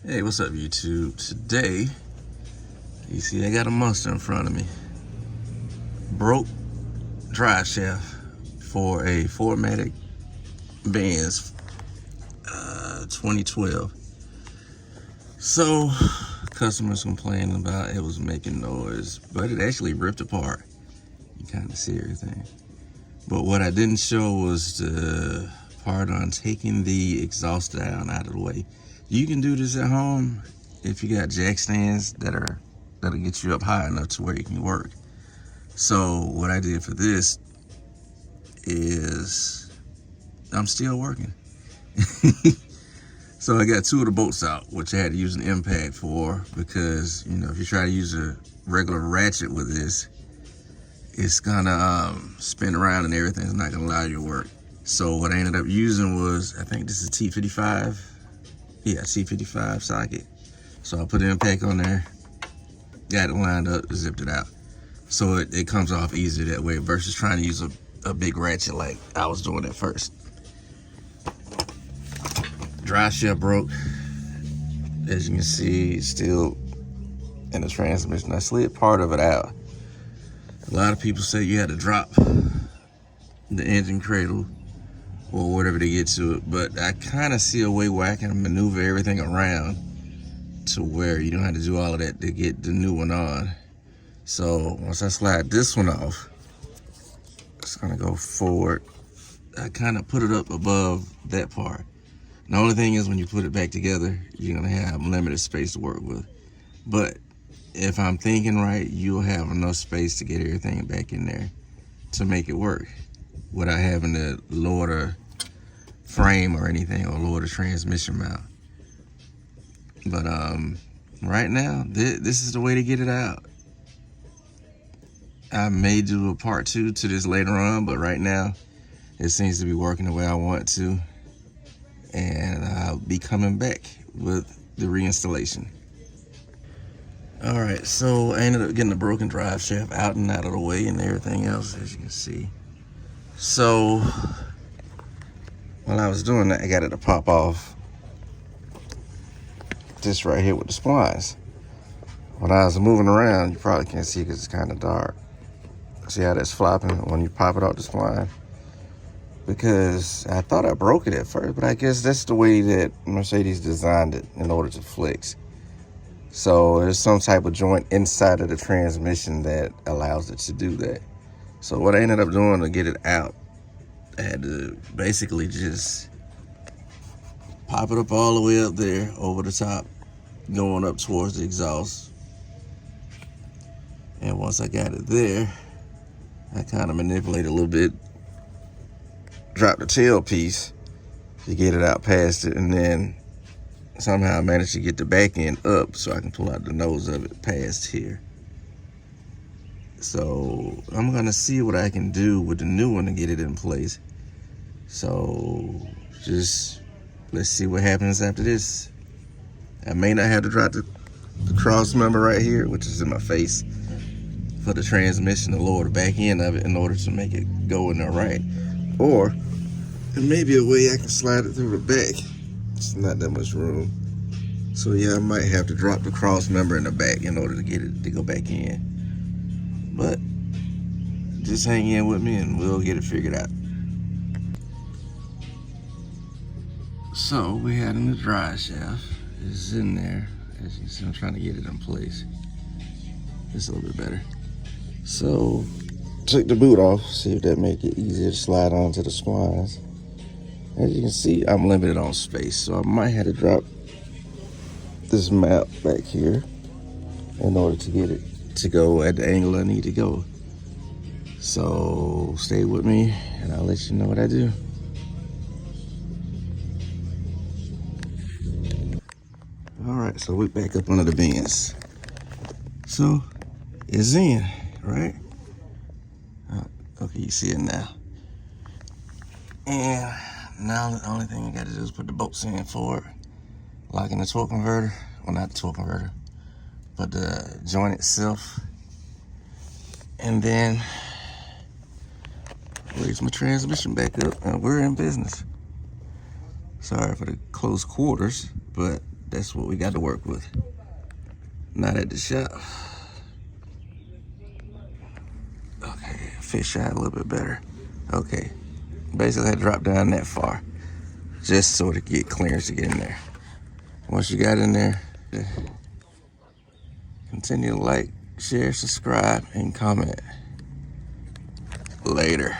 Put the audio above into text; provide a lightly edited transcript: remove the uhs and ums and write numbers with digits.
Hey, what's up, YouTube? Today, you see I got a monster in front of me. Broke drive shaft for a 4matic Benz 2012. So, customers complaining about it was making noise, but it actually ripped apart. You kind of see everything. But what I didn't show was the part on taking the exhaust down out of the way. You can do this at home if you got jack stands that'll get you up high enough to where you can work. So what I did for this is I'm still working. So I got two of the bolts out, which I had to use an impact for, because if you try to use a regular ratchet with this, it's gonna spin around and everything's not gonna allow you to work. So what I ended up using was, I think this is T55. Yeah, T55 socket. So I put an impact on there, got it lined up, zipped it out. So it comes off easier that way versus trying to use a big ratchet like I was doing at first. Drive shaft broke. As you can see, it's still in the transmission. I slid part of it out. A lot of people say you had to drop the engine cradle or whatever to get to it, but I kind of see a way where I can maneuver everything around to where you don't have to do all of that to get the new one on. So once I slide this one off, it's gonna go forward. I kind of put it up above that part. The only thing is, when you put it back together, you're gonna have limited space to work with. But if I'm thinking right, you'll have enough space to get everything back in there to make it work without having to lower the frame or anything, or lower the transmission mount. But right now, this is the way to get it out. I may do a part 2 to this later on, but right now it seems to be working the way I want to, and I'll be coming back with the reinstallation. All right, so I ended up getting the broken drive shaft out and out of the way and everything else, as you can see. So while I was doing that, I got it to pop off this right here with the splines. When I was moving around, you probably can't see because it's kind of dark. See how that's flopping when you pop it off the spline? Because I thought I broke it at first, but I guess that's the way that Mercedes designed it in order to flex. So there's some type of joint inside of the transmission that allows it to do that. So what I ended up doing to get it out, I had to basically just pop it up all the way up there over the top, going up towards the exhaust. And once I got it there, I kind of manipulated a little bit, dropped the tail piece to get it out past it, and then somehow I managed to get the back end up so I can pull out the nose of it past here. So I'm gonna see what I can do with the new one to get it in place. So just let's see what happens after this. I may not have to drop the cross member right here, which is in my face, for the transmission to lower the back end of it in order to make it go in there right. Or there may be a way I can slide it through the back. It's not that much room. So yeah, I might have to drop the cross member in the back in order to get it to go back in. But just hang in with me and we'll get it figured out. So we had in the drive shaft. It's in there. As you can see, I'm trying to get it in place. It's a little bit better. So took the boot off, see if that make it easier to slide onto the splines. As you can see, I'm limited on space, so I might have to drop this map back here in order to get it to go at the angle I need to go. So stay with me and I'll let you know what I do. All right, so we're back up under the Benz. So it's in, right? Okay, you see it now. And now the only thing I got to do is put the bolts in for it, lock in the torque converter. Well, not the torque converter, but the joint itself. And then raise my transmission back up and we're in business. Sorry for the close quarters, but that's what we got to work with. Not at the shop. Okay, fish out a little bit better. Okay, basically I drop down that far, just so to get clearance to get in there. Once you got in there, continue to like, share, subscribe, and comment. Later.